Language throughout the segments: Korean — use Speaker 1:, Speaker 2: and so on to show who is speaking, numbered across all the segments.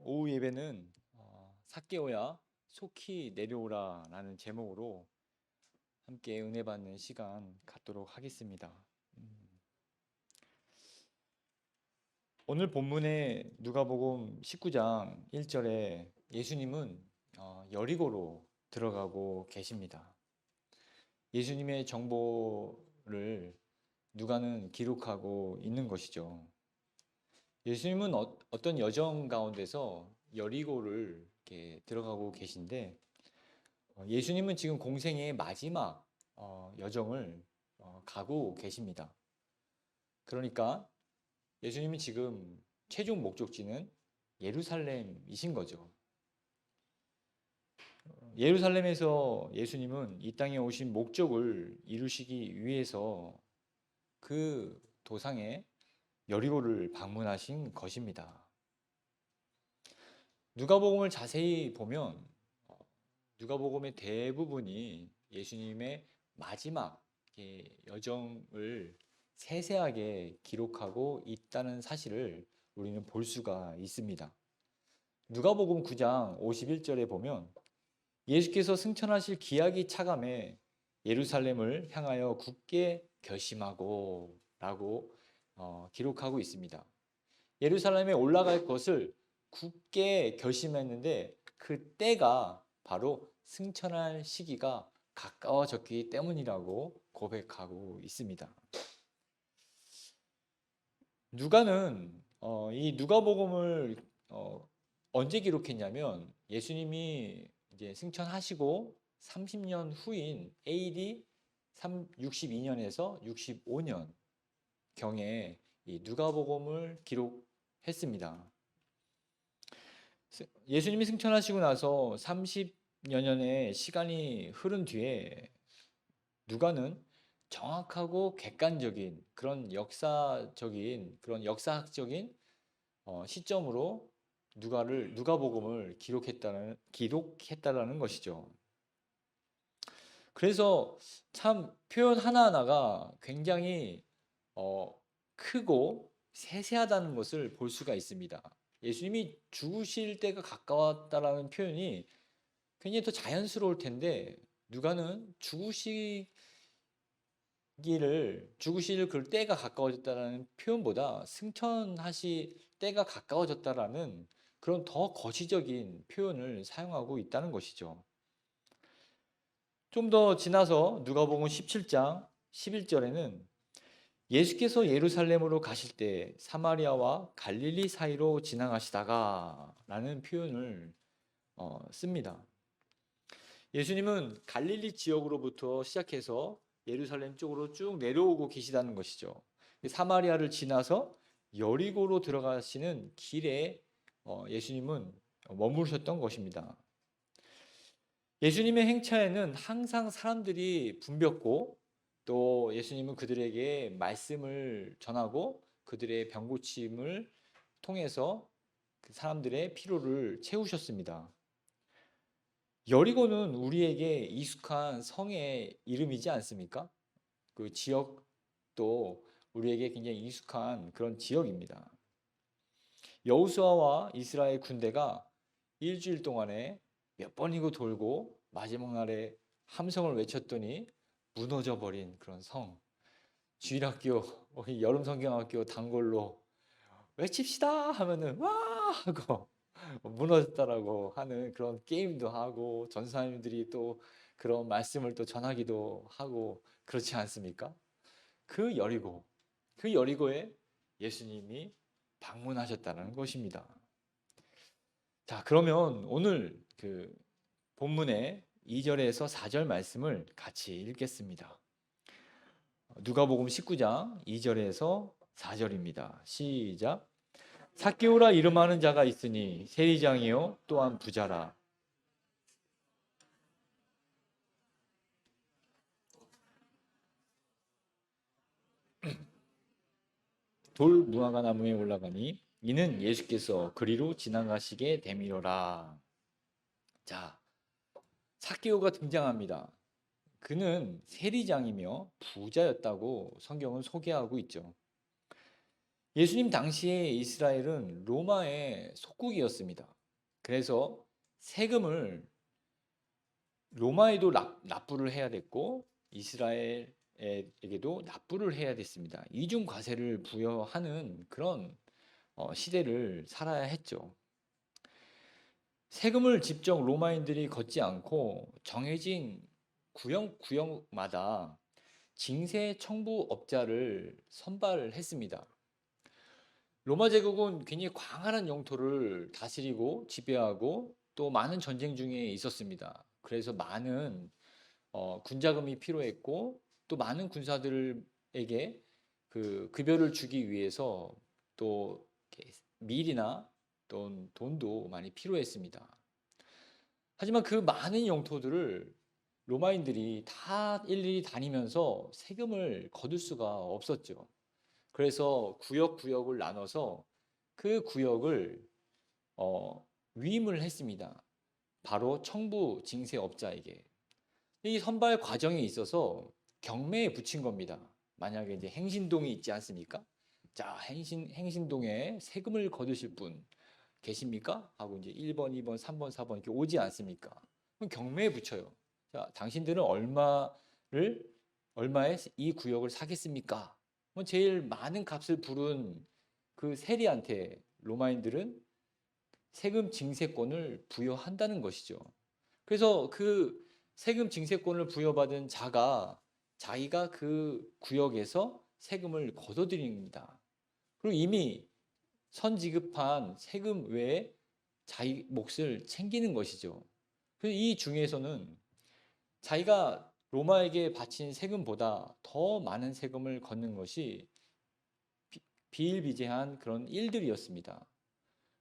Speaker 1: 오후 예배는 삭개오야 속히 내려오라 라는 제목으로 함께 은혜 받는 시간 갖도록 하겠습니다. 음, 오늘 본문의 누가복음 19장 1절에 예수님은 여리고로 들어가고 계십니다. 예수님의 정보를 누가는 기록하고 있는 것이죠. 예수님은 어떤 여정 가운데서 여리고를 이렇게 들어가고 계신데 예수님은 지금 공생의 마지막 여정을 가고 계십니다. 그러니까 예수님이 지금 최종 목적지는 예루살렘이신 거죠. 예루살렘에서 예수님은 이 땅에 오신 목적을 이루시기 위해서 그 도상에 여리고를 방문하신 것입니다. 누가복음을 자세히 보면 누가복음의 대부분이 예수님의 마지막 여정을 세세하게 기록하고 있다는 사실을 우리는 볼 수가 있습니다. 누가복음 9장 51절에 보면 예수께서 승천하실 기약이 차감해 예루살렘을 향하여 굳게 결심하고 라고 기록하고 있습니다. 예루살렘에 올라갈 것을 굳게 결심했는데 그 때가 바로 승천할 시기가 가까워졌기 때문이라고 고백하고 있습니다. 누가는 이 누가복음을 언제 기록했냐면 예수님이 이제 승천하시고 30년 후인 AD 62년에서 65년 경에 이 누가복음을 기록했습니다. 예수님이 승천하시고 나서 30여 년의 시간이 흐른 뒤에 누가는 정확하고 객관적인 그런 역사적인 그런 역사학적인 시점으로 누가복음을 기록했다라는 것이죠. 그래서 참 표현 하나하나가 굉장히 크고 세세하다는 것을 볼 수가 있습니다. 예수님이 죽으실 때가 가까웠다라는 표현이 굉장히 더 자연스러울 텐데 누가는 죽으실 그 때가 가까워졌다는 표현보다 승천하실 때가 가까워졌다라는 그런 더 거시적인 표현을 사용하고 있다는 것이죠. 좀 더 지나서 누가복음 17장 11절에는 예수께서 예루살렘으로 가실 때 사마리아와 갈릴리 사이로 지나가시다가 라는 표현을 씁니다. 예수님은 갈릴리 지역으로부터 시작해서 예루살렘 쪽으로 쭉 내려오고 계시다는 것이죠. 사마리아를 지나서 여리고로 들어가시는 길에 예수님은 머무르셨던 것입니다. 예수님의 행차에는 항상 사람들이 붐볐고 또 예수님은 그들에게 말씀을 전하고 그들의 병 고침을 통해서 그 사람들의 피로를 채우셨습니다. 여리고는 우리에게 익숙한 성의 이름이지 않습니까? 그 지역도 우리에게 굉장히 익숙한 그런 지역입니다. 여호수아와 이스라엘 군대가 일주일 동안에 몇 번이고 돌고 마지막 날에 함성을 외쳤더니 무너져 버린 그런 성. 주일학교, 여름 성경학교 단골로 외칩시다 하면은 와 하고 무너졌다라고 하는 그런 게임도 하고 전사님들이 또 그런 말씀을 또 전하기도 하고 그렇지 않습니까? 그 여리고, 그 여리고에 예수님이 방문하셨다는 것입니다. 자, 그러면 오늘 그 본문의 2절에서 4절 말씀을 같이 읽겠습니다. 누가복음 19장 2절에서 4절입니다. 시작. 삭개오라 이름하는 자가 있으니 세리장이요 또한 부자라. 돌 무화과 나무에 올라가니 이는 예수께서 그리로 지나가시게 됨이로라. 자, 삭개오가 등장합니다. 그는 세리장이며 부자였다고 성경은 소개하고 있죠. 예수님 당시에 이스라엘은 로마의 속국이었습니다. 그래서 세금을 로마에도 납부를 해야 됐고 이스라엘에게도 납부를 해야 됐습니다. 이중 과세를 부여하는 그런 시대를 살아야 했죠. 세금을 직접 로마인들이 걷지 않고 정해진 구역마다 징세 청부업자를 선발했습니다. 로마 제국은 굉장히 광활한 영토를 다스리고 지배하고 또 많은 전쟁 중에 있었습니다. 그래서 많은 군자금이 필요했고 또 많은 군사들에게 그 급여를 주기 위해서 또 밀이나 또 돈도 많이 필요했습니다. 하지만 그 많은 영토들을 로마인들이 다 일일이 다니면서 세금을 거둘 수가 없었죠. 그래서 구역을 나눠서 그 구역을 위임을 했습니다. 바로 청부 징세업자에게. 이 선발 과정에 있어서 경매에 붙인 겁니다. 만약에 이제 행신동이 있지 않습니까? 자, 행신동에 세금을 거두실 분 계십니까? 하고 이제 1번, 2번, 3번, 4번 이렇게 오지 않습니까? 그럼 경매에 붙여요. 자, 당신들은 얼마에 이 구역을 사겠습니까? 제일 많은 값을 부른 그 세리한테 로마인들은 세금 징세권을 부여한다는 것이죠. 그래서 그 세금 징세권을 부여받은 자가 자기가 그 구역에서 세금을 걷어들입니다. 그리고 이미 선지급한 세금 외에 자기 몫을 챙기는 것이죠. 그래서 이 중에서는 자기가 로마에게 바친 세금보다 더 많은 세금을 걷는 것이 비일비재한 그런 일들이었습니다.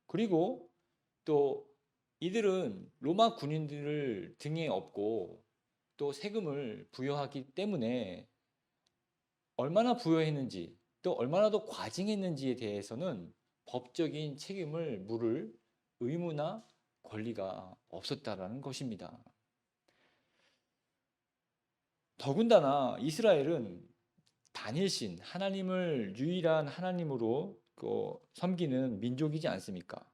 Speaker 1: 그리고 또 이들은 로마 군인들을 등에 업고 또 세금을 부여하기 때문에 얼마나 부여했는지 또 얼마나 더 과징했는지에 대해서는 법적인 책임을 물을 의무나 권리가 없었다라는 것입니다. 더군다나 이스라엘은 단일신, 하나님을 유일한 하나님으로 섬기는 민족이지 않습니까?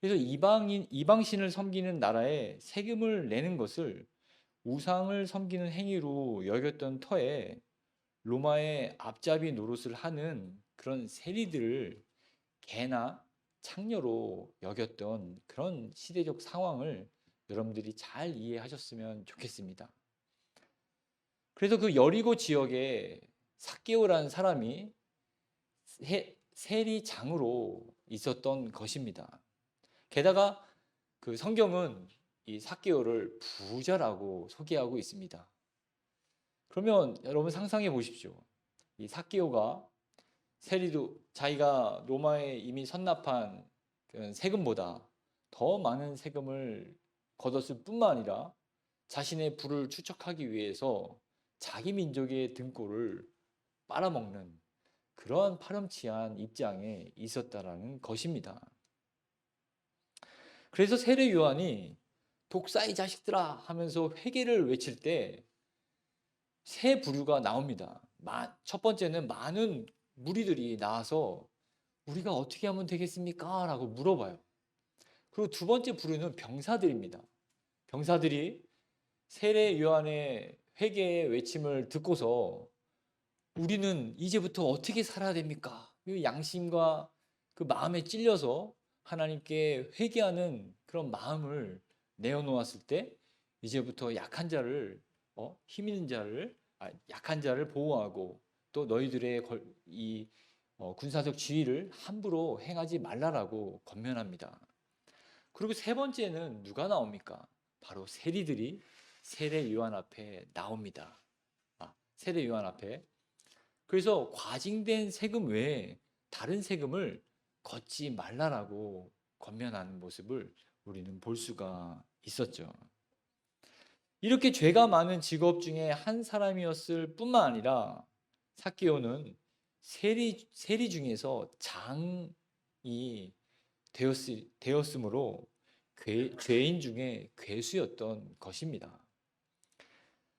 Speaker 1: 그래서 이방신을 섬기는 나라에 세금을 내는 것을 우상을 섬기는 행위로 여겼던 터에 로마의 앞잡이 노릇을 하는 그런 세리들을 개나 창녀로 여겼던 그런 시대적 상황을 여러분들이 잘 이해하셨으면 좋겠습니다. 그래서 그 여리고 지역에 삭개오라는 사람이 세리장으로 있었던 것입니다. 게다가 그 성경은 이 삭개오를 부자라고 소개하고 있습니다. 그러면 여러분 상상해 보십시오. 이 삭개오가 세리도 자기가 로마에 이미 선납한 세금보다 더 많은 세금을 걷었을 뿐만 아니라 자신의 부를 축적하기 위해서 자기 민족의 등골을 빨아먹는 그러한 파렴치한 입장에 있었다라는 것입니다. 그래서 세례 요한이 독사의 자식들아 하면서 회개를 외칠 때 세 부류가 나옵니다. 첫 번째는 많은 무리들이 나와서 우리가 어떻게 하면 되겠습니까? 라고 물어봐요. 그리고 두 번째 부류는 병사들입니다. 병사들이 세례 요한의 회개의 외침을 듣고서 우리는 이제부터 어떻게 살아야 됩니까? 그 양심과 그 마음에 찔려서 하나님께 회개하는 그런 마음을 내어놓았을 때 이제부터 힘 있는 자를 약한 자를 보호하고 또 너희들의 이 군사적 지위를 함부로 행하지 말라라고 권면합니다. 그리고 세 번째는 누가 나옵니까? 바로 세리들이 세례 요한 앞에 나옵니다. 세례 요한 앞에. 그래서 과징된 세금 외에 다른 세금을 걷지 말라라고 권면하는 모습을 우리는 볼 수가 있었죠. 이렇게 죄가 많은 직업 중에 한 사람이었을 뿐만 아니라 삭개오는 세리 중에서 장이 되었으므로 죄인 중에 괴수였던 것입니다.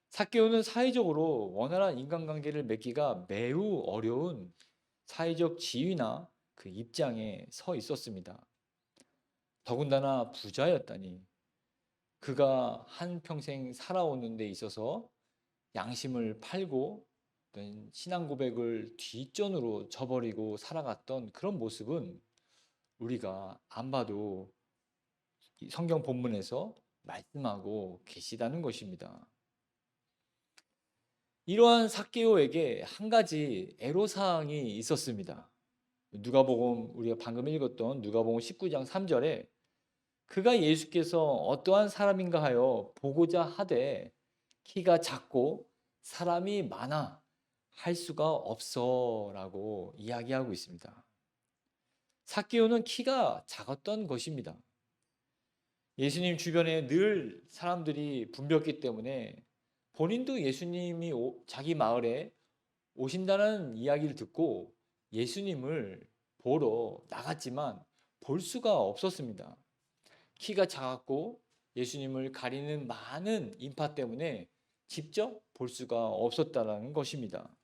Speaker 1: 삭개오는 사회적으로 원활한 인간관계를 맺기가 매우 어려운 사회적 지위나 그 입장에 서 있었습니다. 더군다나 부자였다니 그가 한평생 살아오는 데 있어서 양심을 팔고 어떤 신앙 고백을 뒷전으로 저버리고 살아갔던 그런 모습은 우리가 안 봐도 성경 본문에서 말씀하고 계시다는 것입니다. 이러한 삭개오에게 한 가지 애로사항이 있었습니다. 누가복음 우리가 방금 읽었던 누가복음 19장 3절에 그가 예수께서 어떠한 사람인가 하여 보고자 하되 키가 작고 사람이 많아 할 수가 없어라고 이야기하고 있습니다. 삭개오는 키가 작았던 것입니다. 예수님 주변에 늘 사람들이 붐볐기 때문에 본인도 예수님이 자기 마을에 오신다는 이야기를 듣고 예수님을 보러 나갔지만 볼 수가 없었습니다. 키가 작았고 예수님을 가리는 많은 인파 때문에 직접 볼 수가 없었다는 것입니다.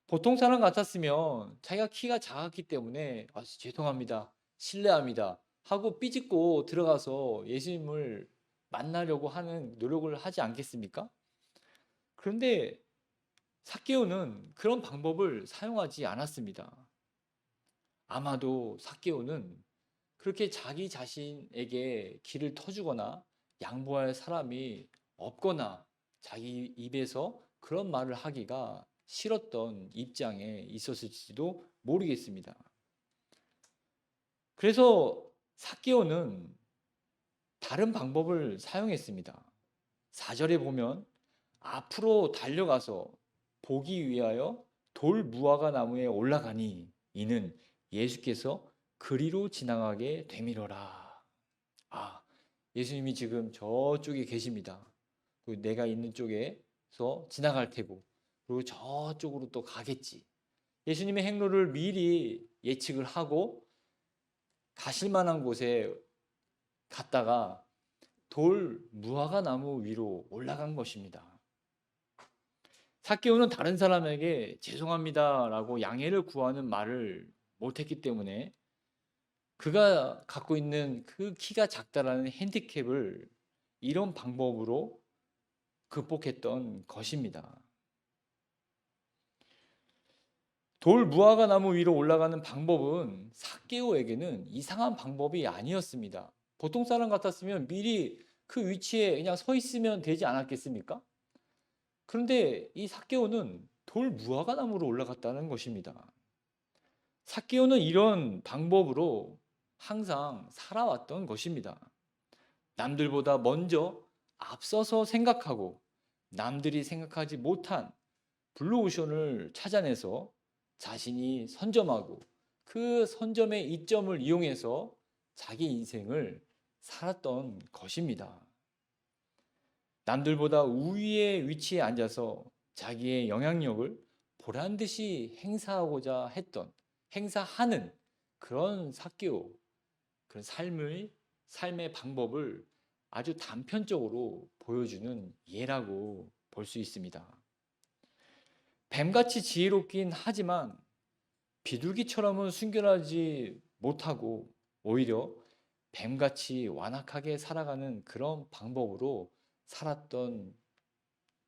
Speaker 1: 보통 사람 같았으면 자기가 키가 작았기 때문에 죄송합니다, 실례합니다 하고 삐짓고 들어가서 예수님을 만나려고 하는 노력을 하지 않겠습니까? 그런데 삭개오는 그런 방법을 사용하지 않았습니다. 아마도 삭개오는 그렇게 자기 자신에게 길을 터주거나 양보할 사람이 없거나 자기 입에서 그런 말을 하기가 싫었던 입장에 있었을지도 모르겠습니다. 그래서 삭개오는 다른 방법을 사용했습니다. 4절에 보면 앞으로 달려가서 보기 위하여 돌 무화과 나무에 올라가니 이는 예수께서 그리로 지나가게 되밀어라. 예수님이 지금 저쪽에 계십니다. 그리고 내가 있는 쪽에서 지나갈 테고 그리고 저쪽으로 또 가겠지. 예수님의 행로를 미리 예측을 하고 가실 만한 곳에 갔다가 돌 무화과 나무 위로 올라간 것입니다. 삭개오는 다른 사람에게 죄송합니다라고 양해를 구하는 말을 못했기 때문에 그가 갖고 있는 그 키가 작다라는 핸디캡을 이런 방법으로 극복했던 것입니다. 돌 무화과 나무 위로 올라가는 방법은 삭개오에게는 이상한 방법이 아니었습니다. 보통 사람 같았으면 미리 그 위치에 그냥 서 있으면 되지 않았겠습니까? 그런데 이 삭개오는 돌 무화과 나무로 올라갔다는 것입니다. 삭개오는 이런 방법으로 항상 살아왔던 것입니다. 남들보다 먼저 앞서서 생각하고 남들이 생각하지 못한 블루오션을 찾아내서 자신이 선점하고 그 선점의 이점을 이용해서 자기 인생을 살았던 것입니다. 남들보다 우위의 위치에 앉아서 자기의 영향력을 보란듯이 행사하는 그런 삭개오, 그런 삶의 방법을 아주 단편적으로 보여주는 예라고 볼 수 있습니다. 뱀같이 지혜롭긴 하지만 비둘기처럼은 순결하지 못하고 오히려 뱀같이 완악하게 살아가는 그런 방법으로 살았던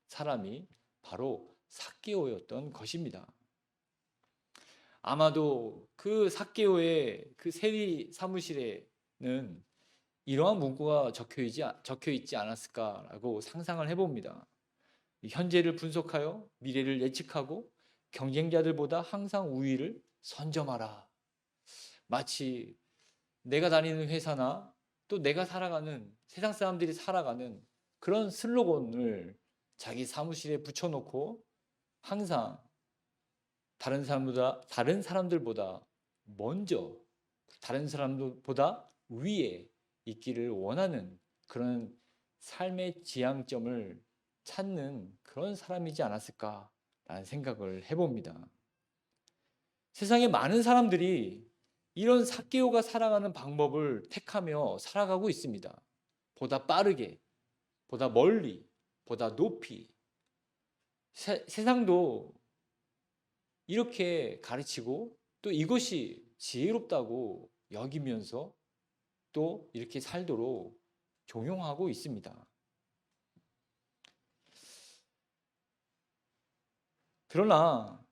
Speaker 1: 사람이 바로 삭개오였던 것입니다. 아마도 그 삭개오의 그 세리 사무실에는 이러한 문구가 적혀 있지 않았을까라고 상상을 해봅니다. 현재를 분석하여 미래를 예측하고 경쟁자들보다 항상 우위를 선점하라. 마치 내가 다니는 회사나 또 내가 살아가는 세상 사람들이 살아가는 그런 슬로건을 자기 사무실에 붙여놓고 항상 다른 사람들보다 먼저 다른 사람들보다 위에 있기를 원하는 그런 삶의 지향점을 찾는 그런 사람이지 않았을까라는 생각을 해봅니다. 세상에 많은 사람들이 이런 삭개오가 살아가는 방법을 택하며 살아가고 있습니다. 보다 빠르게, 보다 멀리, 보다 높이. 세상도 이렇게 가르치고 또 이것이 지혜롭다고 여기면서 또 이렇게 살도록 종용하고 있습니다. 그러나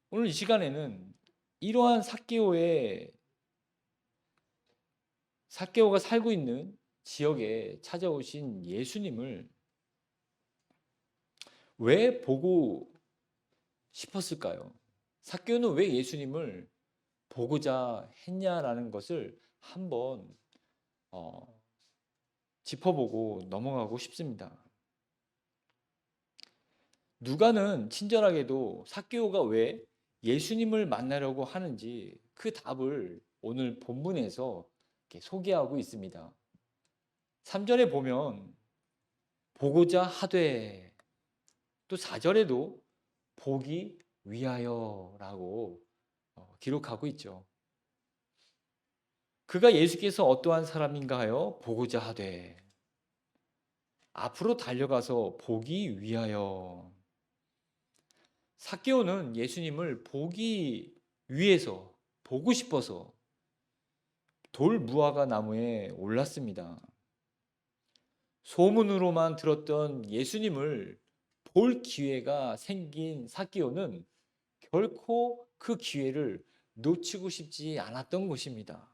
Speaker 1: 오늘 이 시간에는 이러한 삭개오가 살고 있는 지역에 찾아오신 예수님을 왜 보고 싶었을까요? 삭개오는 왜 예수님을 보고자 했냐라는 것을 한번 짚어보고 넘어가고 싶습니다. 누가는 친절하게도 삭개오가 왜 예수님을 만나려고 하는지 그 답을 오늘 본문에서 소개하고 있습니다. 3절에 보면 보고자 하되, 또 4절에도 보기 위하여라고 기록하고 있죠. 그가 예수께서 어떠한 사람인가요? 보고자 하되, 앞으로 달려가서 보기 위하여. 삭개오는 예수님을 보기 위해서, 보고 싶어서 돌 무화과 나무에 올랐습니다. 소문으로만 들었던 예수님을 볼 기회가 생긴 삭개오는 결코 그 기회를 놓치고 싶지 않았던 것입니다.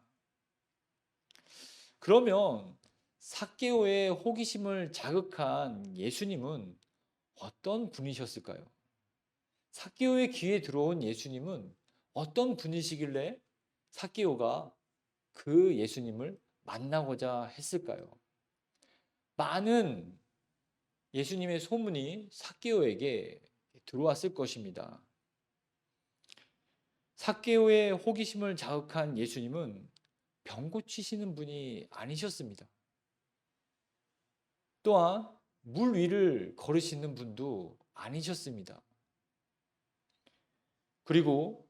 Speaker 1: 그러면 삭개오의 호기심을 자극한 예수님은 어떤 분이셨을까요? 삭개오의 귀에 들어온 예수님은 어떤 분이시길래 삭개오가 그 예수님을 만나고자 했을까요? 많은 예수님의 소문이 삭개오에게 들어왔을 것입니다. 삭개오의 호기심을 자극한 예수님은 병 고치시는 분이 아니셨습니다. 또한 물 위를 걸으시는 분도 아니셨습니다. 그리고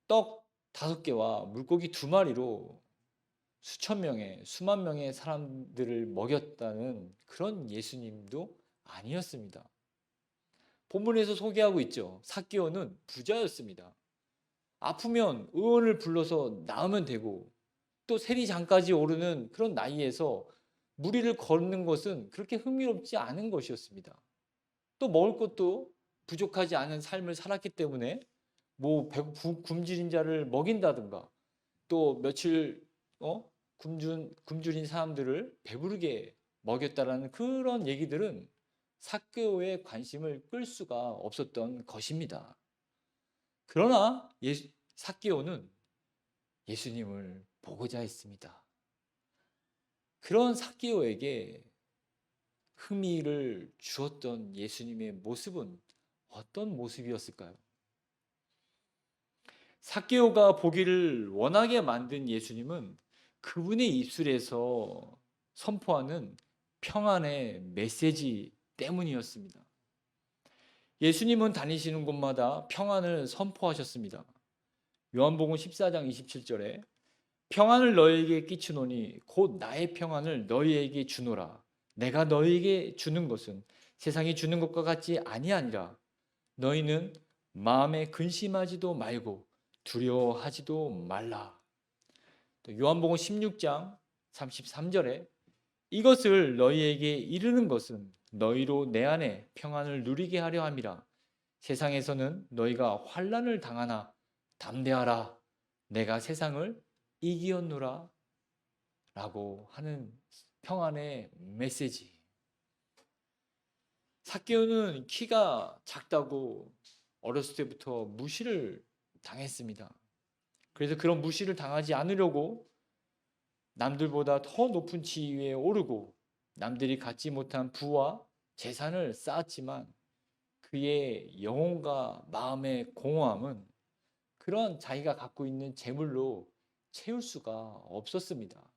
Speaker 1: 떡 5개와 물고기 2마리로 수천 명의, 수만 명의 사람들을 먹였다는 그런 예수님도 아니었습니다. 본문에서 소개하고 있죠. 삭개오는 부자였습니다. 아프면 의원을 불러서 나으면 되고, 또 세리장까지 오르는 그런 나이에서 무리를 걷는 것은 그렇게 흥미롭지 않은 것이었습니다. 또 먹을 것도 부족하지 않은 삶을 살았기 때문에 뭐 굶주린 자를 먹인다든가, 또 며칠 굶주린 사람들을 배부르게 먹였다라는 그런 얘기들은 삭개오의 관심을 끌 수가 없었던 것입니다. 그러나 삭개오는 예수님을 보고자 했습니다. 그런 삭개오에게 흥미를 주었던 예수님의 모습은 어떤 모습이었을까요? 삭개오가 보기를 원하게 만든 예수님은 그분의 입술에서 선포하는 평안의 메시지 때문이었습니다. 예수님은 다니시는 곳마다 평안을 선포하셨습니다. 요한복음 14장 27절에 평안을 너희에게 끼치노니 곧 나의 평안을 너희에게 주노라. 내가 너희에게 주는 것은 세상이 주는 것과 같지 아니하니라. 너희는 마음에 근심하지도 말고 두려워하지도 말라. 또 요한복음 16장 33절에 이것을 너희에게 이르는 것은 너희로 내 안에 평안을 누리게 하려 함이라. 세상에서는 너희가 환난을 당하나 담대하라. 내가 세상을 이기었노라. 라고 하는 평안의 메시지. 삭개오는 키가 작다고 어렸을 때부터 무시를 당했습니다. 그래서 그런 무시를 당하지 않으려고 남들보다 더 높은 지위에 오르고 남들이 갖지 못한 부와 재산을 쌓았지만 그의 영혼과 마음의 공허함은 그런 자기가 갖고 있는 재물로 채울 수가 없었습니다.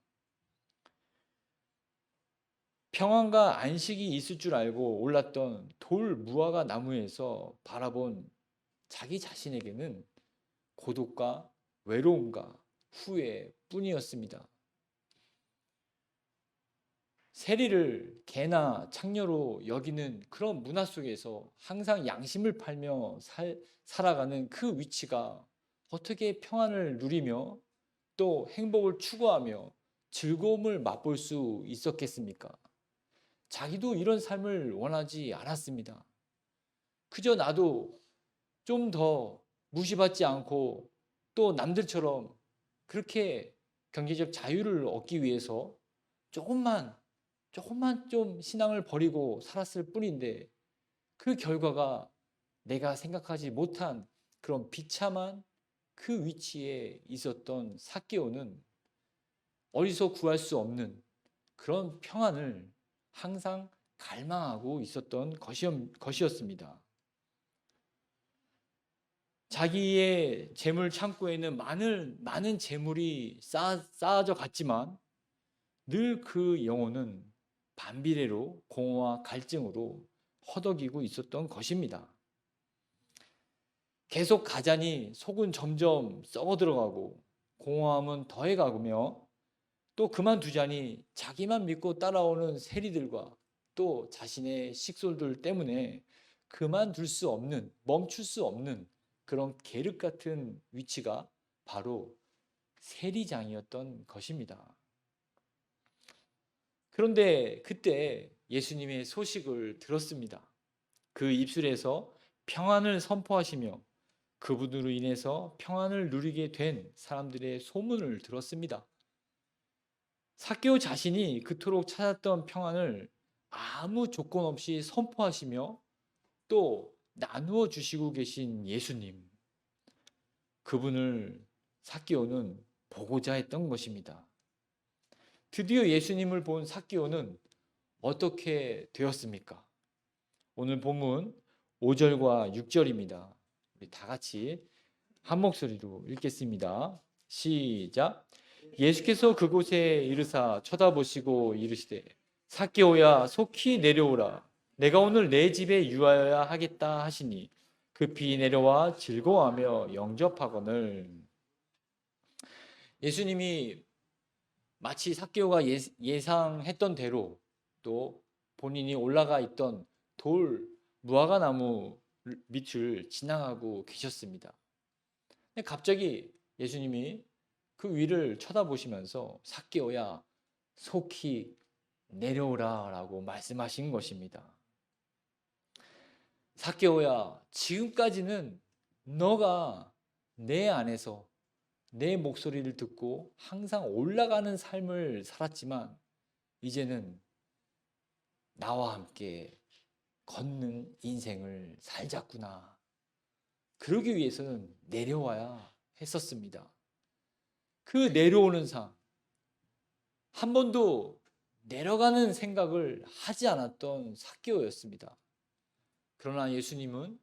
Speaker 1: 평안과 안식이 있을 줄 알고 올랐던 돌 무화과 나무에서 바라본 자기 자신에게는 고독과 외로움과 후회뿐이었습니다. 세리를 개나 창녀로 여기는 그런 문화 속에서 항상 양심을 팔며 살아가는 그 위치가 어떻게 평안을 누리며 또 행복을 추구하며 즐거움을 맛볼 수 있었겠습니까? 자기도 이런 삶을 원하지 않았습니다. 그저 나도 좀 더 무시받지 않고 또 남들처럼 그렇게 경제적 자유를 얻기 위해서 조금만 좀 신앙을 버리고 살았을 뿐인데 그 결과가 내가 생각하지 못한 그런 비참한 그 위치에 있었던 삭개오는 어디서 구할 수 없는 그런 평안을 항상 갈망하고 있었던 것이었습니다. 자기의 재물 창고에는 많은 재물이 쌓아져 갔지만 늘 그 영혼은 반비례로 공허와 갈증으로 허덕이고 있었던 것입니다. 계속 가자니 속은 점점 썩어 들어가고 공허함은 더해가며 또 그만두자니 자기만 믿고 따라오는 세리들과 또 자신의 식솔들 때문에 그만둘 수 없는, 멈출 수 없는 그런 계륵 같은 위치가 바로 세리장이었던 것입니다. 그런데 그때 예수님의 소식을 들었습니다. 그 입술에서 평안을 선포하시며 그분으로 인해서 평안을 누리게 된 사람들의 소문을 들었습니다. 삭개오 자신이 그토록 찾았던 평안을 아무 조건 없이 선포하시며 또 나누어 주시고 계신 예수님, 그분을 삭개오는 보고자 했던 것입니다. 드디어 예수님을 본 삭개오는 어떻게 되었습니까? 오늘 본문 5절과 6절입니다. 우리 다 같이 한 목소리로 읽겠습니다. 시작. 예수께서 그곳에 이르사 쳐다보시고 이르시되 삭개오야 속히 내려오라. 내가 오늘 내 집에 유하여야 하겠다 하시니 급히 내려와 즐거워하며 영접하거늘. 예수님이 마치 삭개오가 예상했던 대로 또 본인이 올라가 있던 돌 무화과 나무 밑을 지나가고 계셨습니다. 근데 갑자기 예수님이 그 위를 쳐다보시면서 삭개오야 속히 내려오라 라고 말씀하신 것입니다. 삭개오야 지금까지는 너가 내 안에서 내 목소리를 듣고 항상 올라가는 삶을 살았지만 이제는 나와 함께 걷는 인생을 살자꾸나. 그러기 위해서는 내려와야 했었습니다. 그 내려오는 삶, 한 번도 내려가는 생각을 하지 않았던 삭개오였습니다. 그러나 예수님은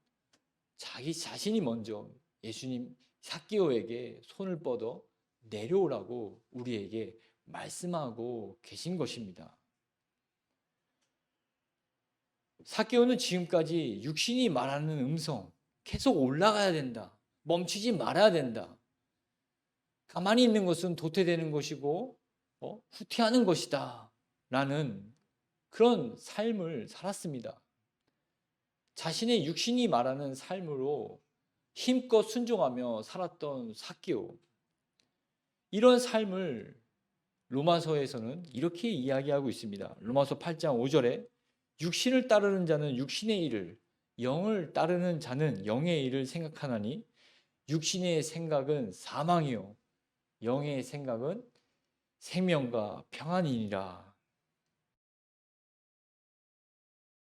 Speaker 1: 자기 자신이 먼저 예수님 삭개오에게 손을 뻗어 내려오라고 우리에게 말씀하고 계신 것입니다. 삭개오는 지금까지 육신이 말하는 음성, 계속 올라가야 된다, 멈추지 말아야 된다, 가만히 있는 것은 도태되는 것이고 후퇴하는 것이다 라는 그런 삶을 살았습니다. 자신의 육신이 말하는 삶으로 힘껏 순종하며 살았던 삭개오, 이런 삶을 로마서에서는 이렇게 이야기하고 있습니다. 로마서 8장 5절에 육신을 따르는 자는 육신의 일을, 영을 따르는 자는 영의 일을 생각하나니 육신의 생각은 사망이요 영의 생각은 생명과 평안이니라.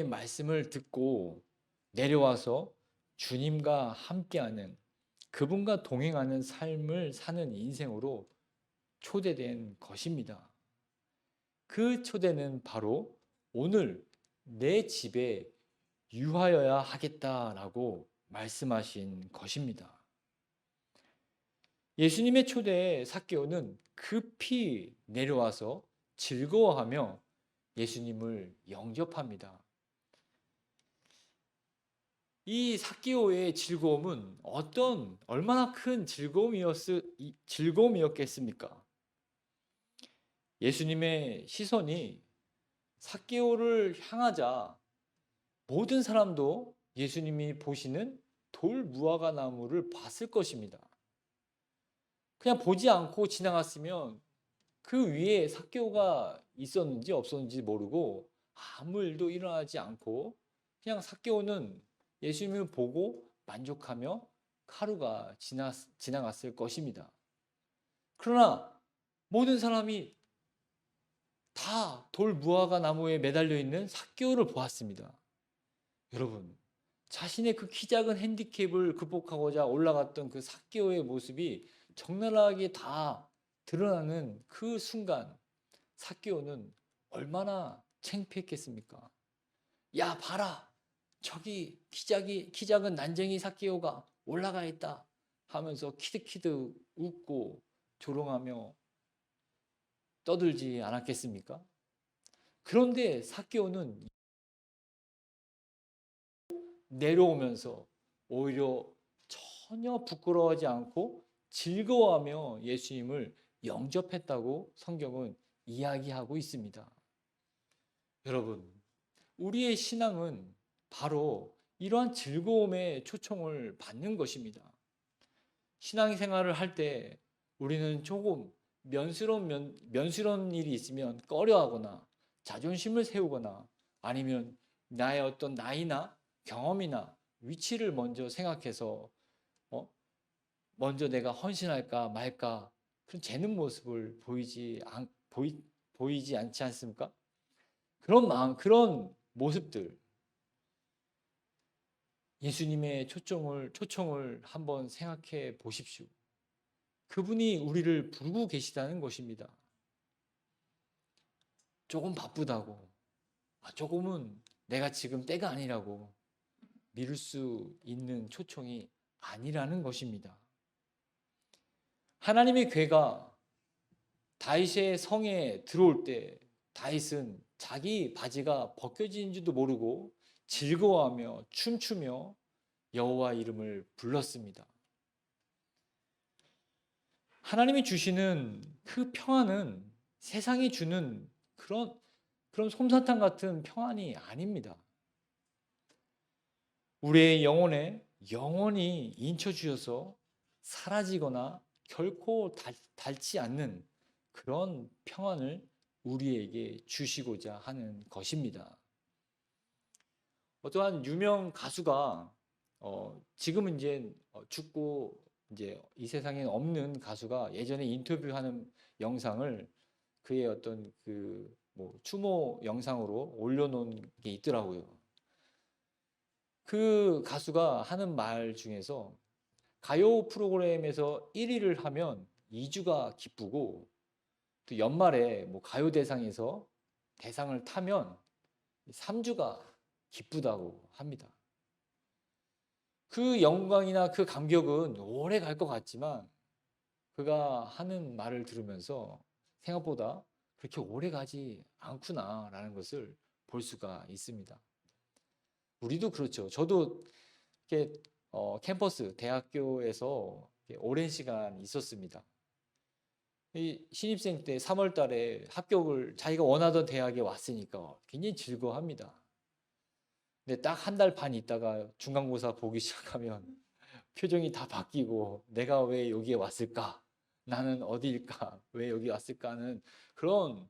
Speaker 1: 말씀을 듣고 내려와서 주님과 함께하는, 그분과 동행하는 삶을 사는 인생으로 초대된 것입니다. 그 초대는 바로 오늘 내 집에 유하여야 하겠다라고 말씀하신 것입니다. 예수님의 초대에 삭개오는 급히 내려와서 즐거워하며 예수님을 영접합니다. 이 삭개오의 즐거움은 얼마나 큰 즐거움이었겠습니까? 예수님의 시선이 삭개오를 향하자 모든 사람도 예수님이 보시는 돌 무화과 나무를 봤을 것입니다. 그냥 보지 않고 지나갔으면 그 위에 삭개오가 있었는지 없었는지 모르고 아무 일도 일어나지 않고 그냥 삭개오는 예수님을 보고 만족하며 하루가 지나갔을 것입니다. 그러나 모든 사람이 다 돌 무화과 나무에 매달려 있는 삭개오를 보았습니다. 여러분, 자신의 그 키 작은 핸디캡을 극복하고자 올라갔던 그 삭개오의 모습이 적나라하게 다 드러나는 그 순간 삭개오는 얼마나 창피했겠습니까? 야, 봐라! 저기 키 작은 난쟁이 삭개오가 올라가 있다 하면서 키득키득 웃고 조롱하며 떠들지 않았겠습니까? 그런데 삭개오는 내려오면서 오히려 전혀 부끄러워하지 않고 즐거워하며 예수님을 영접했다고 성경은 이야기하고 있습니다. 여러분, 우리의 신앙은 바로 이러한 즐거움에 초청을 받는 것입니다. 신앙생활을 할 때 우리는 조금 면스러운 일이 있으면 꺼려하거나 자존심을 세우거나 아니면 나의 어떤 나이나 경험이나 위치를 먼저 생각해서 먼저 내가 헌신할까 말까 그런 재는 모습을 보이지 않지 않습니까? 그런 마음, 그런 모습들 예수님의 초청을 한번 생각해 보십시오. 그분이 우리를 부르고 계시다는 것입니다. 조금 바쁘다고, 조금은 내가 지금 때가 아니라고 미룰 수 있는 초청이 아니라는 것입니다. 하나님의 괴가 다윗의 성에 들어올 때 다윗은 자기 바지가 벗겨진지도 모르고 즐거워하며 춤추며 여호와 이름을 불렀습니다. 하나님이 주시는 그 평안은 세상이 주는 그런 솜사탕 같은 평안이 아닙니다. 우리의 영혼에 영원히 인쳐 주셔서 사라지거나 결코 닳지 않는 그런 평안을 우리에게 주시고자 하는 것입니다. 어떠한 유명 가수가 지금은 이제 죽고 이제 이 세상에 없는 가수가 예전에 인터뷰하는 영상을 그의 어떤 추모 영상으로 올려놓은 게 있더라고요. 그 가수가 하는 말 중에서 가요 프로그램에서 1위를 하면 2주가 기쁘고 또 연말에 가요대상에서 대상을 타면 3주가 기쁘다고 합니다. 그 영광이나 그 감격은 오래 갈 것 같지만 그가 하는 말을 들으면서 생각보다 그렇게 오래 가지 않구나라는 것을 볼 수가 있습니다. 우리도 그렇죠. 저도 이렇게 캠퍼스 대학교에서 오랜 시간 있었습니다. 이 신입생 때 3월 달에 합격을 자기가 원하던 대학에 왔으니까 굉장히 즐거워합니다. 근데 딱 한 달 반 있다가 중간고사 보기 시작하면 표정이 다 바뀌고 내가 왜 여기에 왔을까? 나는 어디일까? 왜 여기 왔을까? 하는 그런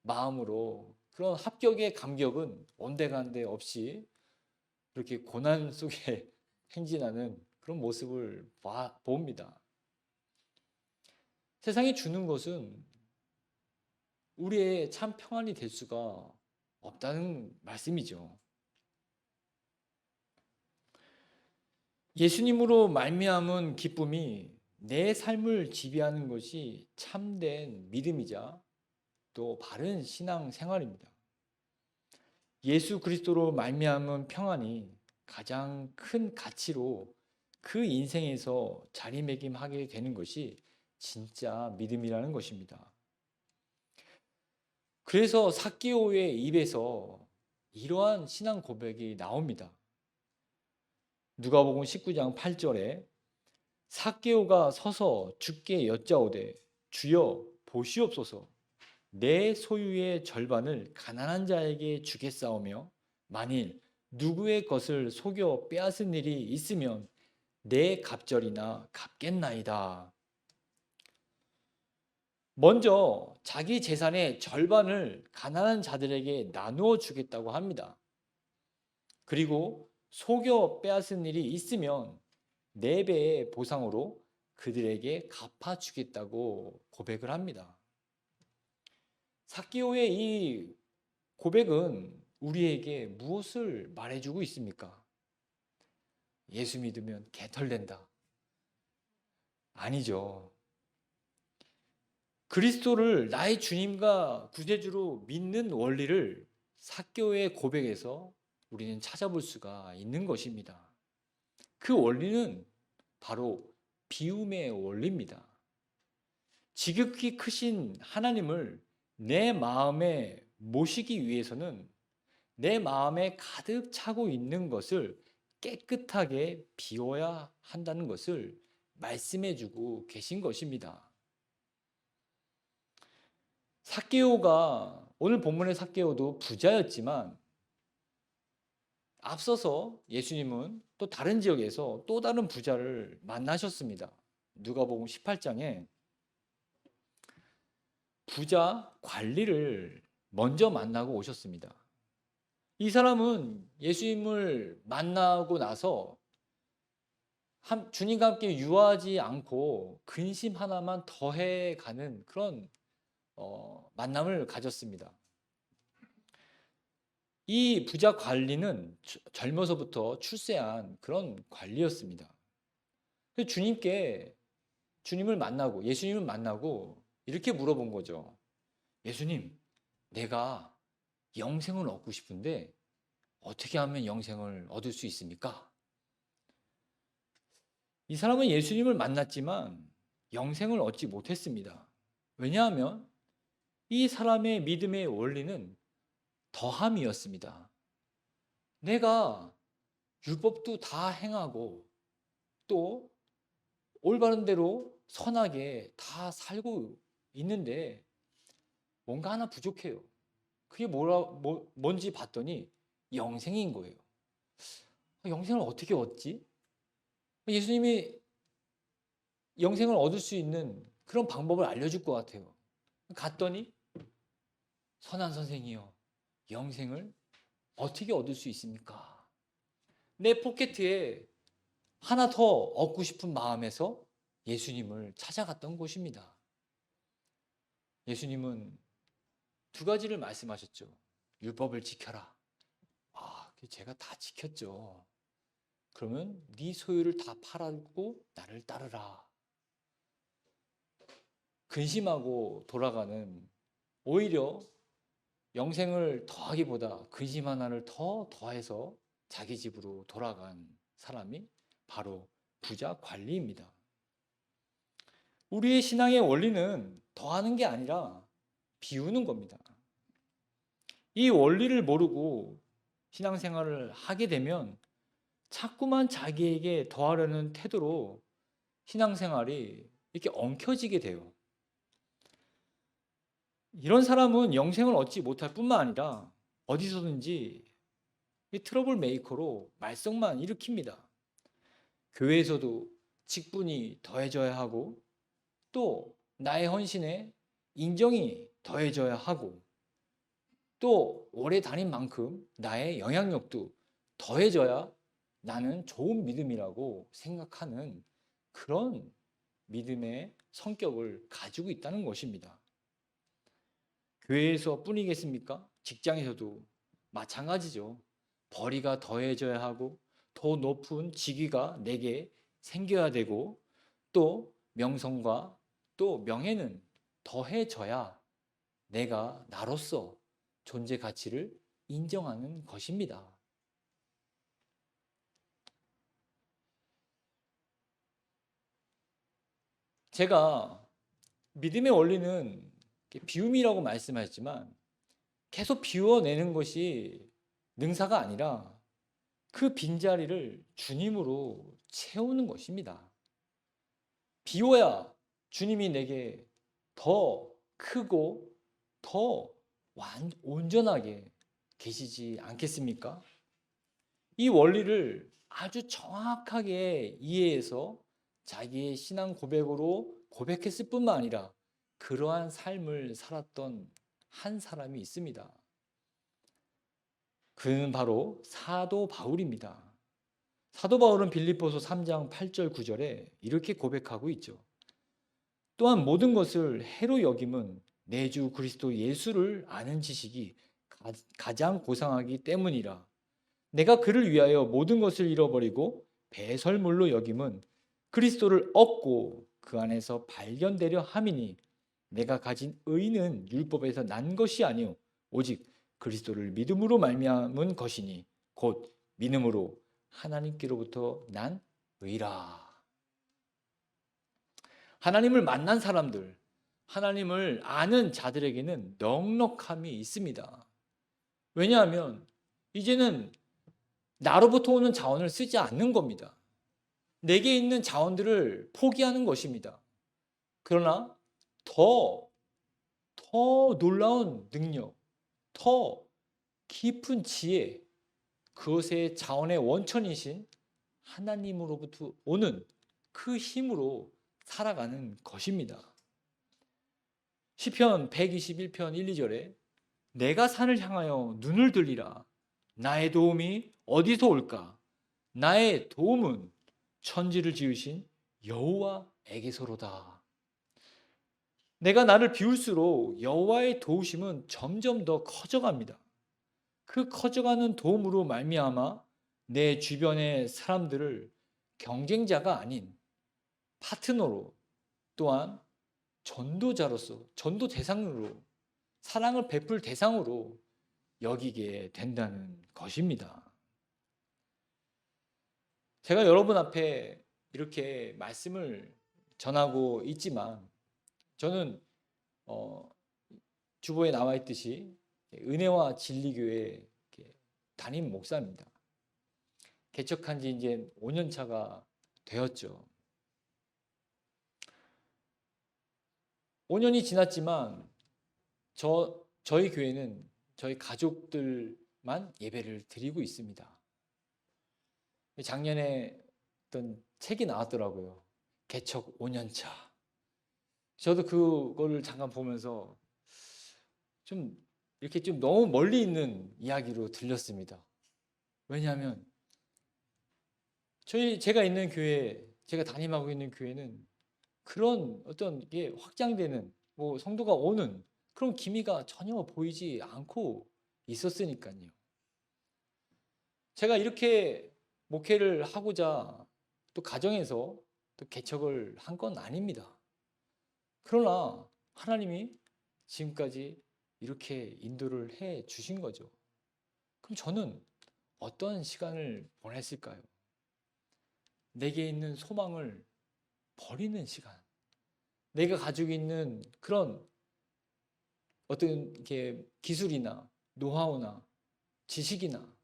Speaker 1: 마음으로 그런 합격의 감격은 온데간데 없이 그렇게 고난 속에 행진하는 그런 모습을 봅니다. 세상이 주는 것은 우리의 참 평안이 될 수가 없다는 말씀이죠. 예수님으로 말미암은 기쁨이 내 삶을 지배하는 것이 참된 믿음이자 또 바른 신앙 생활입니다. 예수 그리스도로 말미암은 평안이 가장 큰 가치로 그 인생에서 자리매김하게 되는 것이 진짜 믿음이라는 것입니다. 그래서 삭개오의 입에서 이러한 신앙 고백이 나옵니다. 누가복음 19장 8절에 삭개오가 서서 주께 여짜오되 주여 보시옵소서 내 소유의 절반을 가난한 자에게 주겠사오며 만일 누구의 것을 속여 빼앗은 일이 있으면 내 갑절이나 갚겠나이다. 먼저 자기 재산의 절반을 가난한 자들에게 나누어 주겠다고 합니다. 그리고 속여 빼앗은 일이 있으면 4배의 보상으로 그들에게 갚아주겠다고 고백을 합니다. 삭개오의 이 고백은 우리에게 무엇을 말해주고 있습니까? 예수 믿으면 개털된다. 아니죠. 그리스도를 나의 주님과 구세주로 믿는 원리를 삭개오의 고백에서 우리는 찾아볼 수가 있는 것입니다. 그 원리는 바로 비움의 원리입니다. 지극히 크신 하나님을 내 마음에 모시기 위해서는 내 마음에 가득 차고 있는 것을 깨끗하게 비워야 한다는 것을 말씀해 주고 계신 것입니다. 삭개오가 오늘 본문의 삭개오도 부자였지만 앞서서 예수님은 또 다른 지역에서 또 다른 부자를 만나셨습니다. 누가복음 18장에 부자 관리를 먼저 만나고 오셨습니다. 이 사람은 예수님을 만나고 나서 주님과 함께 유하지 않고 근심 하나만 더해가는 그런 만남을 가졌습니다. 이 부자 관리는 젊어서부터 출세한 그런 관리였습니다. 주님을 만나고 예수님을 만나고 이렇게 물어본 거죠. 예수님, 내가 영생을 얻고 싶은데 어떻게 하면 영생을 얻을 수 있습니까? 이 사람은 예수님을 만났지만 영생을 얻지 못했습니다. 왜냐하면 이 사람의 믿음의 원리는 더함이었습니다. 내가 율법도 다 행하고 또 올바른 대로 선하게 다 살고 있는데 뭔가 하나 부족해요. 그게 뭔지 봤더니 영생인 거예요. 영생을 어떻게 얻지? 예수님이 영생을 얻을 수 있는 그런 방법을 알려줄 것 같아요. 갔더니 선한 선생이요, 영생을 어떻게 얻을 수 있습니까? 내 포켓에 하나 더 얻고 싶은 마음에서 예수님을 찾아갔던 곳입니다. 예수님은 2가지를 말씀하셨죠. 율법을 지켜라. 제가 다 지켰죠. 그러면 네 소유를 다 팔고 나를 따르라. 근심하고 돌아가는, 오히려 영생을 더하기보다 근심 하나를 더 더해서 자기 집으로 돌아간 사람이 바로 부자 관리입니다. 우리의 신앙의 원리는 더하는 게 아니라 비우는 겁니다. 이 원리를 모르고 신앙생활을 하게 되면 자꾸만 자기에게 더하려는 태도로 신앙생활이 이렇게 엉켜지게 돼요. 이런 사람은 영생을 얻지 못할 뿐만 아니라 어디서든지 트러블 메이커로 말썽만 일으킵니다. 교회에서도 직분이 더해져야 하고 또 나의 헌신에 인정이 더해져야 하고 또 오래 다닌 만큼 나의 영향력도 더해져야 나는 좋은 믿음이라고 생각하는 그런 믿음의 성격을 가지고 있다는 것입니다. 교회에서 뿐이겠습니까? 직장에서도 마찬가지죠. 벌이가 더해져야 하고 더 높은 직위가 내게 생겨야 되고 또 명성과 또 명예는 더해져야 내가 나로서 존재 가치를 인정하는 것입니다. 제가 믿음의 원리는 비움이라고 말씀하셨지만 계속 비워내는 것이 능사가 아니라 그 빈자리를 주님으로 채우는 것입니다. 비워야 주님이 내게 더 크고 더 온전하게 계시지 않겠습니까? 이 원리를 아주 정확하게 이해해서 자기의 신앙 고백으로 고백했을 뿐만 아니라 그러한 삶을 살았던 한 사람이 있습니다. 그는 바로 사도 바울입니다. 사도 바울은 빌립보서 3장 8절 9절에 이렇게 고백하고 있죠. 또한 모든 것을 해로 여김은 내 주 그리스도 예수를 아는 지식이 가장 고상하기 때문이라. 내가 그를 위하여 모든 것을 잃어버리고 배설물로 여김은 그리스도를 얻고 그 안에서 발견되려 함이니 내가 가진 의는 율법에서 난 것이 아니요 오직 그리스도를 믿음으로 말미암은 것이니 곧 믿음으로 하나님께로부터 난 의라. 하나님을 만난 사람들, 하나님을 아는 자들에게는 넉넉함이 있습니다. 왜냐하면 이제는 나로부터 오는 자원을 쓰지 않는 겁니다. 내게 있는 자원들을 포기하는 것입니다. 그러나 더 놀라운 능력, 더 깊은 지혜, 그것의 자원의 원천이신 하나님으로부터 오는 그 힘으로 살아가는 것입니다. 시편 121편 1, 2절에 내가 산을 향하여 눈을 들리라. 나의 도움이 어디서 올까? 나의 도움은 천지를 지으신 여호와에게서로다. 내가 나를 비울수록 여호와의 도우심은 점점 더 커져갑니다. 그 커져가는 도움으로 말미암아 내 주변의 사람들을 경쟁자가 아닌 파트너로, 또한 전도자로서, 전도 대상으로, 사랑을 베풀 대상으로 여기게 된다는 것입니다. 제가 여러분 앞에 이렇게 말씀을 전하고 있지만 저는 주보에 나와 있듯이 은혜와 진리교회 담임 목사입니다. 개척한 지 이제 5년 차가 되었죠. 5년이 지났지만 저희 교회는 저희 가족들만 예배를 드리고 있습니다. 작년에 어떤 책이 나왔더라고요. 개척 5년 차. 저도 그거를 잠깐 보면서 좀 이렇게 좀 너무 멀리 있는 이야기로 들렸습니다. 왜냐하면 제가 있는 교회, 제가 담임하고 있는 교회는 그런 어떤 게 확장되는, 뭐 성도가 오는 그런 기미가 전혀 보이지 않고 있었으니까요. 제가 이렇게 목회를 하고자 또 가정에서 또 개척을 한 건 아닙니다. 그러나 하나님이 지금까지 이렇게 인도를 해 주신 거죠. 그럼 저는 어떤 시간을 보냈을까요? 내게 있는 소망을 버리는 시간, 내가 가지고 있는 그런 어떤 이렇게 기술이나 노하우나 지식이나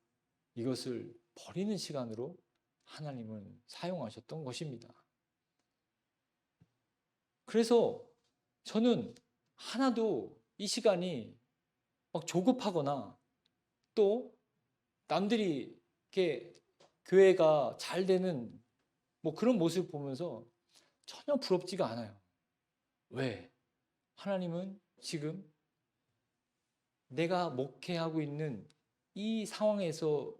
Speaker 1: 이것을 버리는 시간으로 하나님은 사용하셨던 것입니다. 그래서 저는 하나도 이 시간이 막 조급하거나 또 남들이 이렇게 교회가 잘 되는 뭐 그런 모습을 보면서 전혀 부럽지가 않아요. 왜? 하나님은 지금 내가 목회하고 있는 이 상황에서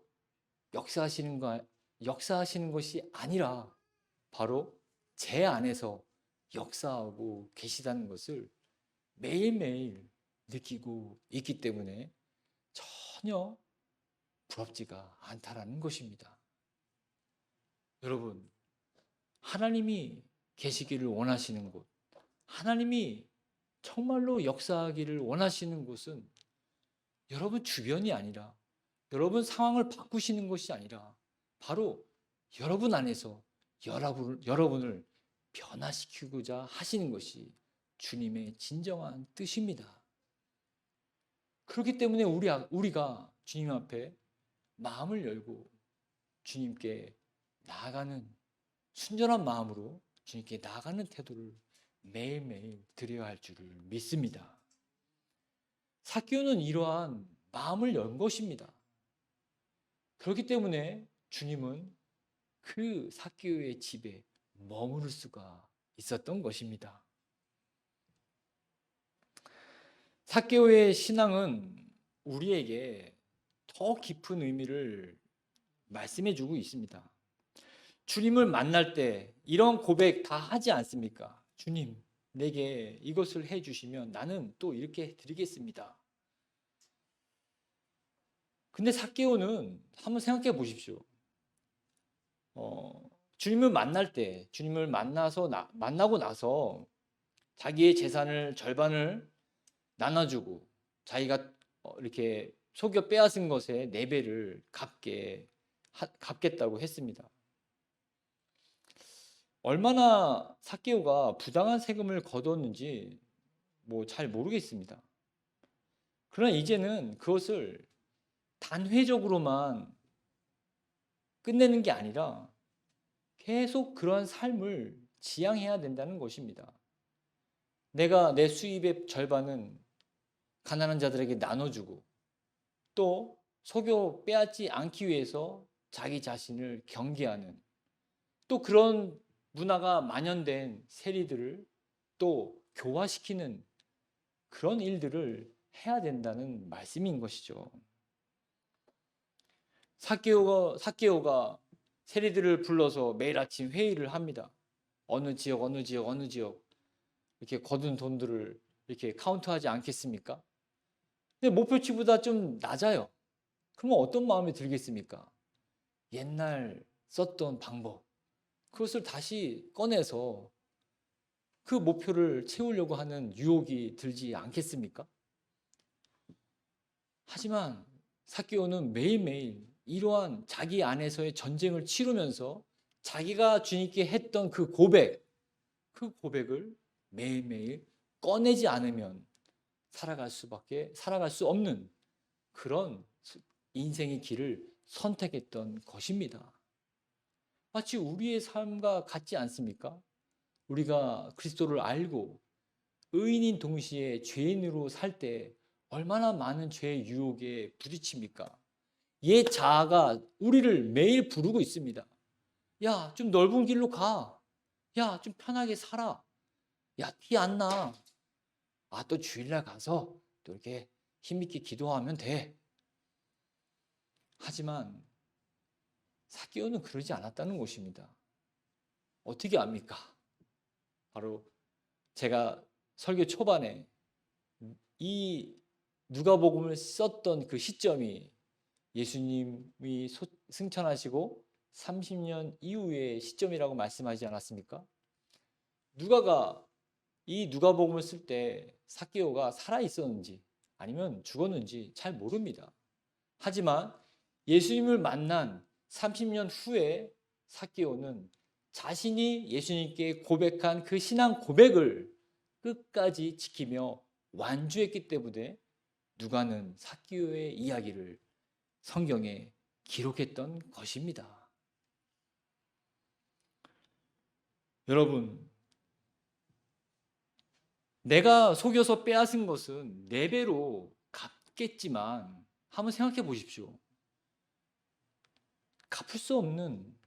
Speaker 1: 역사하시는 것이 아니라 바로 제 안에서 역사하고 계시다는 것을 매일매일 느끼고 있기 때문에 전혀 부럽지가 않다라는 것입니다. 여러분, 하나님이 계시기를 원하시는 곳, 하나님이 정말로 역사하기를 원하시는 곳은 여러분 주변이 아니라, 여러분 상황을 바꾸시는 것이 아니라 바로 여러분 안에서 여러분을 변화시키고자 하시는 것이 주님의 진정한 뜻입니다. 그렇기 때문에 우리가 주님 앞에 마음을 열고 주님께 나아가는 순전한 마음으로 주님께 나아가는 태도를 매일매일 드려야 할 줄을 믿습니다. 삭개오는 이러한 마음을 연 것입니다. 그렇기 때문에 주님은 그 삭개오의 집에 머무를 수가 있었던 것입니다. 삭개오의 신앙은 우리에게 더 깊은 의미를 말씀해 주고 있습니다. 주님을 만날 때 이런 고백 다 하지 않습니까? 주님, 내게 이것을 해 주시면 나는 또 이렇게 드리겠습니다. 근데 삭개오는 한번 생각해 보십시오. 주님을 만날 때, 주님을 만나고 나서 자기의 재산을 절반을 나눠주고 자기가 이렇게 속여 빼앗은 것의 4배를 갚겠다고 했습니다. 얼마나 삭개오가 부당한 세금을 거뒀는지 잘 모르겠습니다. 그러나 이제는 그것을 단회적으로만 끝내는 게 아니라 계속 그러한 삶을 지향해야 된다는 것입니다. 내가 내 수입의 절반은 가난한 자들에게 나눠주고 또 속여 빼앗지 않기 위해서 자기 자신을 경계하는 또 그런 문화가 만연된 세리들을 또 교화시키는 그런 일들을 해야 된다는 말씀인 것이죠. 삭개오가 세리들을 불러서 매일 아침 회의를 합니다. 어느 지역 이렇게 거둔 돈들을 이렇게 카운트하지 않겠습니까? 근데 목표치보다 좀 낮아요. 그러면 어떤 마음이 들겠습니까? 옛날 썼던 방법, 그것을 다시 꺼내서 그 목표를 채우려고 하는 유혹이 들지 않겠습니까? 하지만 삭개오는 매일매일 이러한 자기 안에서의 전쟁을 치르면서 자기가 주님께 했던 그 고백을 매일매일 꺼내지 않으면 살아갈 수 없는 그런 인생의 길을 선택했던 것입니다. 마치 우리의 삶과 같지 않습니까? 우리가 그리스도를 알고 의인인 동시에 죄인으로 살 때 얼마나 많은 죄의 유혹에 부딪힙니까? 옛 자아가 우리를 매일 부르고 있습니다. 야, 좀 넓은 길로 가. 야, 좀 편하게 살아. 야, 티 안 나. 아, 또 주일날 가서 또 이렇게 힘있게 기도하면 돼. 하지만 삭개오는 그러지 않았다는 것입니다. 어떻게 압니까? 바로 제가 설교 초반에 이 누가복음을 썼던 그 시점이 예수님이 승천하시고 30년 이후의 시점이라고 말씀하지 않았습니까? 누가가 이 누가복음을 쓸 때 삭개오가 살아 있었는지 아니면 죽었는지 잘 모릅니다. 하지만 예수님을 만난 30년 후에 삭개오는 자신이 예수님께 고백한 그 신앙 고백을 끝까지 지키며 완주했기 때문에 누가는 삭개오의 이야기를 성경에 기록했던 것입니다. 여러분, 내가 속여서 빼앗은 것은 4배로 갚겠지만 한번 생각해 보십시오. 갚을 수 없는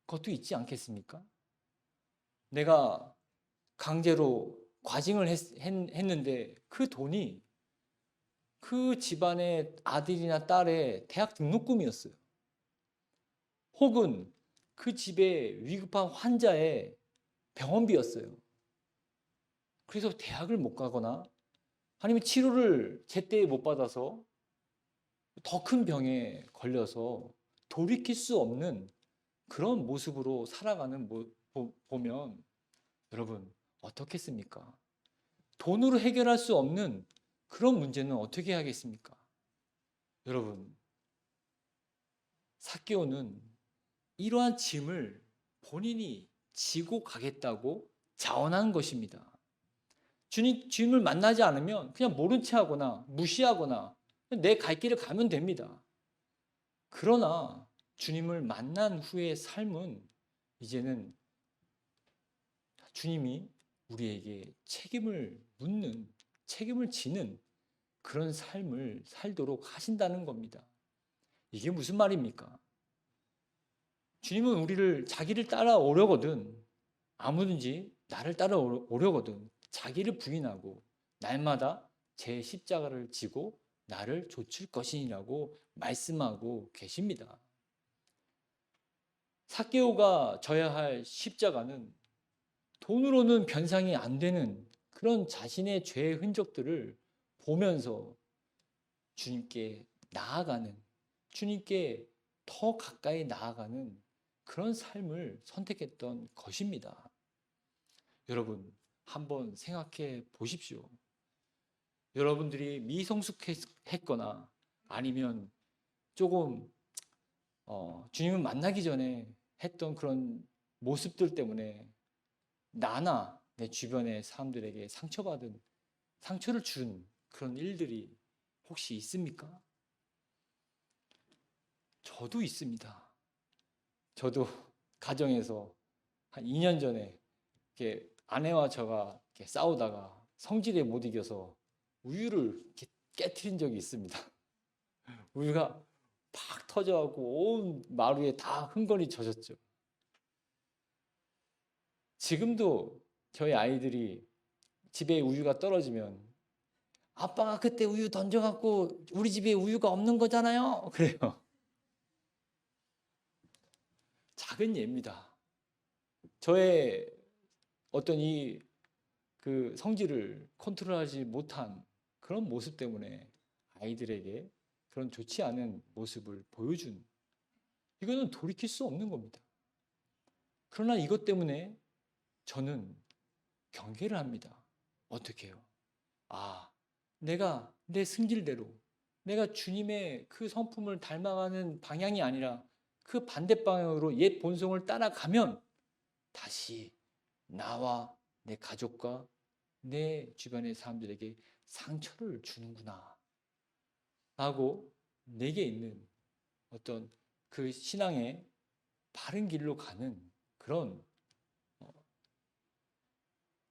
Speaker 1: 것도 있지 않겠습니까? 내가 강제로 과징을 했는데 그 돈이 그 집안의 아들이나 딸의 대학 등록금이었어요. 혹은 그 집에 위급한 환자의 병원비였어요. 그래서 대학을 못 가거나 아니면 치료를 제때 못 받아서 더 큰 병에 걸려서 돌이킬 수 없는 그런 모습으로 살아가는 보면 여러분 어떻겠습니까? 돈으로 해결할 수 없는 그런 문제는 어떻게 하겠습니까? 여러분, 삭개오는 이러한 짐을 본인이 지고 가겠다고 자원한 것입니다. 주님을 만나지 않으면 그냥 모른 채 하거나 무시하거나 내 갈 길을 가면 됩니다. 그러나 주님을 만난 후의 삶은 이제는 주님이 우리에게 책임을 지는 그런 삶을 살도록 하신다는 겁니다. 이게 무슨 말입니까? 주님은 우리를 자기를 따라오려거든 아무든지 나를 따라오려거든 자기를 부인하고 날마다 제 십자가를 지고 나를 좇을 것이니라고 말씀하고 계십니다. 삭개오가 져야 할 십자가는 돈으로는 변상이 안 되는 그런 자신의 죄의 흔적들을 보면서 주님께 나아가는, 주님께 더 가까이 나아가는 그런 삶을 선택했던 것입니다. 여러분, 한번 생각해 보십시오. 여러분들이 미성숙했거나 아니면 조금 주님을 만나기 전에 했던 그런 모습들 때문에 나나 내 주변의 사람들에게 상처를 준 그런 일들이 혹시 있습니까? 저도 있습니다. 저도 가정에서 한 2년 전에 이렇게 아내와 저가 이렇게 싸우다가 성질에 못 이겨서 우유를 이렇게 깨트린 적이 있습니다. 우유가 팍 터져갖고 온 마루에 다 흥건히 젖었죠. 지금도 저희 아이들이 집에 우유가 떨어지면 아빠가 그때 우유 던져갖고 우리 집에 우유가 없는 거잖아요. 그래요. 작은 예입니다. 저의 어떤 그 성질을 컨트롤하지 못한 그런 모습 때문에 아이들에게 그런 좋지 않은 모습을 보여준 이거는 돌이킬 수 없는 겁니다. 그러나 이것 때문에 저는 경계를 합니다. 어떻게 해요? 내가 내 승질대로 내가 주님의 그 성품을 닮아가는 방향이 아니라 그 반대 방향으로 옛 본성을 따라가면 다시 나와 내 가족과 내 주변의 사람들에게 상처를 주는구나 라고 내게 있는 어떤 그 신앙의 바른 길로 가는 그런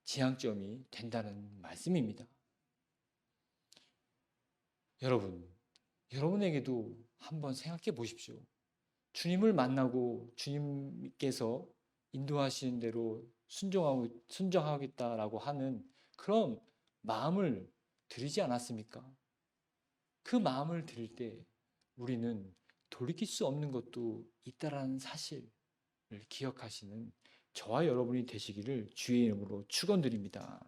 Speaker 1: 지향점이 된다는 말씀입니다. 여러분에게도 한번 생각해 보십시오. 주님을 만나고 주님께서 인도하시는 대로 순종하겠다라고 하는 그런 마음을 들이지 않았습니까? 그 마음을 들일 때 우리는 돌이킬 수 없는 것도 있다라는 사실을 기억하시는 저와 여러분이 되시기를 주의 이름으로 축원드립니다.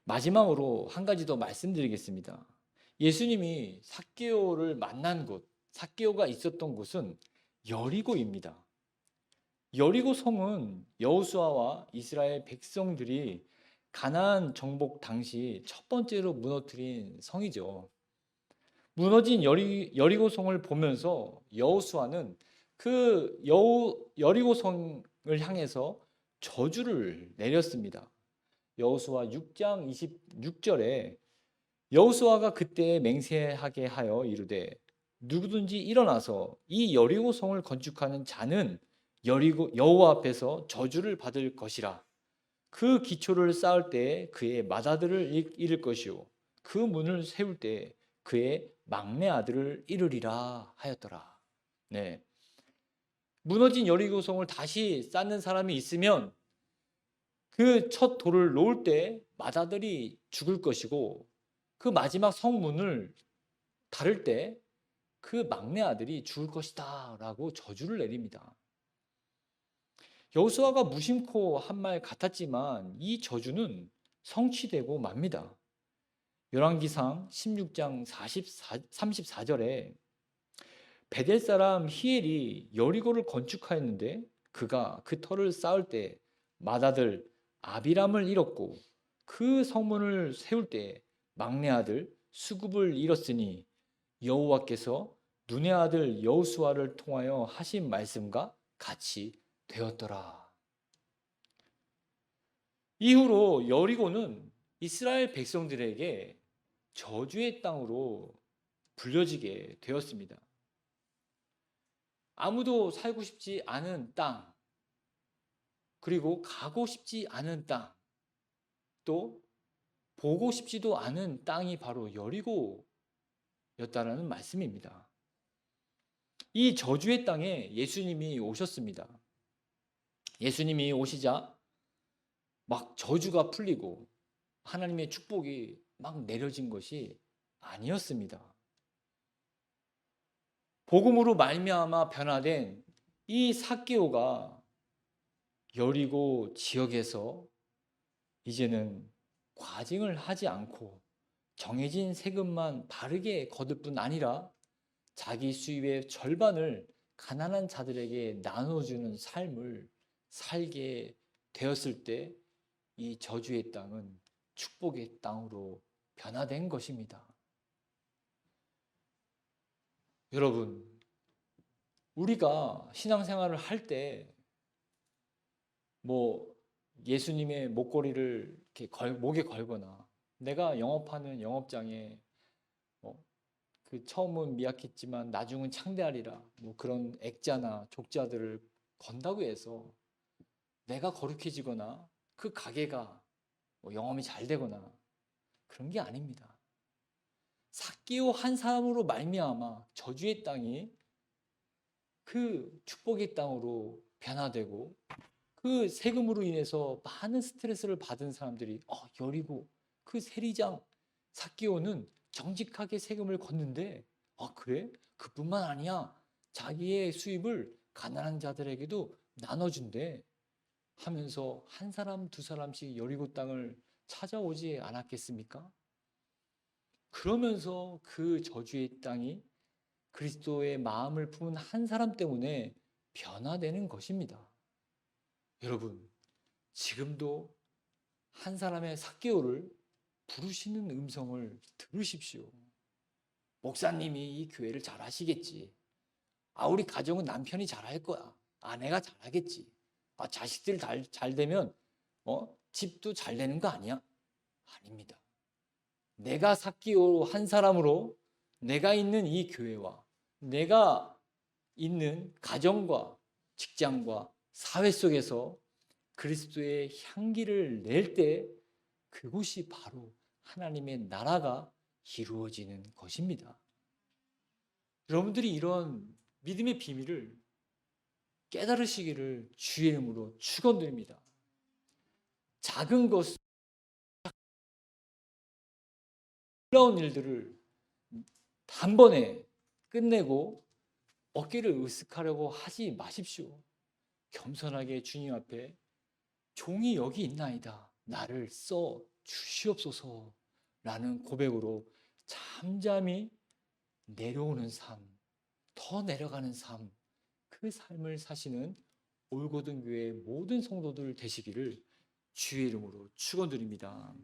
Speaker 1: 마지막으로 한 가지 더 말씀드리겠습니다. 예수님이 삭개오를 만난 곳, 삭개오가 있었던 곳은 여리고입니다. 여리고 성은 여호수아와 이스라엘 백성들이 가나안 정복 당시 첫 번째로 무너뜨린 성이죠. 무너진 여리고 성을 보면서 여호수아는 그 여리고 성을 향해서 저주를 내렸습니다. 여호수아 6장 26절에 여호수아가 그때 맹세하게 하여 이르되 누구든지 일어나서 이 여리고 성을 건축하는 자는 여호와 앞에서 저주를 받을 것이라. 그 기초를 쌓을 때 그의 맏아들을 잃을 것이요 그 문을 세울 때 그의 막내 아들을 잃으리라 하였더라. 네. 무너진 여리고 성을 다시 쌓는 사람이 있으면 그 첫 돌을 놓을 때 맏아들이 죽을 것이고 그 마지막 성문을 다룰 때 그 막내 아들이 죽을 것이다 라고 저주를 내립니다. 여호수아가 무심코 한 말 같았지만 이 저주는 성취되고 맙니다. 열왕기상 16장 34절에 베델 사람 히엘이 여리고를 건축하였는데 그가 그 터를 쌓을 때 맏아들 아비람을 잃었고 그 성문을 세울 때 막내 아들 수굽을 잃었으니 여호와께서 눈의 아들 여호수아를 통하여 하신 말씀과 같이 되었더라. 이후로 여리고는 이스라엘 백성들에게 저주의 땅으로 불려지게 되었습니다. 아무도 살고 싶지 않은 땅, 그리고 가고 싶지 않은 땅, 또 보고 싶지도 않은 땅이 바로 여리고였다라는 말씀입니다. 이 저주의 땅에 예수님이 오셨습니다. 예수님이 오시자 막 저주가 풀리고 하나님의 축복이 막 내려진 것이 아니었습니다. 복음으로 말미암아 변화된 이 삭개오가 여리고 지역에서 이제는 과징을 하지 않고 정해진 세금만 바르게 거둘 뿐 아니라 자기 수입의 절반을 가난한 자들에게 나눠주는 삶을 살게 되었을 때 이 저주의 땅은 축복의 땅으로 변화된 것입니다. 여러분, 우리가 신앙생활을 할 때 뭐 예수님의 목걸이를 이렇게 목에 걸거나 내가 영업하는 영업장에 그 처음은 미약했지만 나중은 창대하리라 뭐 그런 액자나 족자들을 건다고 해서 내가 거룩해지거나 그 가게가 뭐 영업이 잘 되거나 그런 게 아닙니다. 삭개오 한 사람으로 말미암아 저주의 땅이 그 축복의 땅으로 변화되고 그 세금으로 인해서 많은 스트레스를 받은 사람들이 여리고 그 세리장 삭개오는 정직하게 세금을 걷는데 그래? 그뿐만 아니야. 자기의 수입을 가난한 자들에게도 나눠준대 하면서 한 사람 두 사람씩 여리고 땅을 찾아오지 않았겠습니까? 그러면서 그 저주의 땅이 그리스도의 마음을 품은 한 사람 때문에 변화되는 것입니다. 여러분, 지금도 한 사람의 삭개오를 부르시는 음성을 들으십시오. 목사님이 이 교회를 잘 하시겠지. 우리 가정은 남편이 잘할 거야. 아내가 잘하겠지. 자식들 잘 되면 집도 잘 되는 거 아니야? 아닙니다. 내가 삭개오 한 사람으로 내가 있는 이 교회와 내가 있는 가정과 직장과 사회 속에서 그리스도의 향기를 낼 때 그곳이 바로 하나님의 나라가 이루어지는 것입니다. 여러분들이 이런 믿음의 비밀을 깨달으시기를 주의 이름으로 축원드립니다. 작은 것, 놀라운 일들을 단번에 끝내고 어깨를 으쓱하려고 하지 마십시오. 겸손하게 주님 앞에 종이 여기 있나이다. 나를 써 주시옵소서 라는 고백으로 잠잠히 내려오는 삶, 더 내려가는 삶, 그 삶을 사시는 올고든 교회 모든 성도들 되시기를 주의 이름으로 축원드립니다.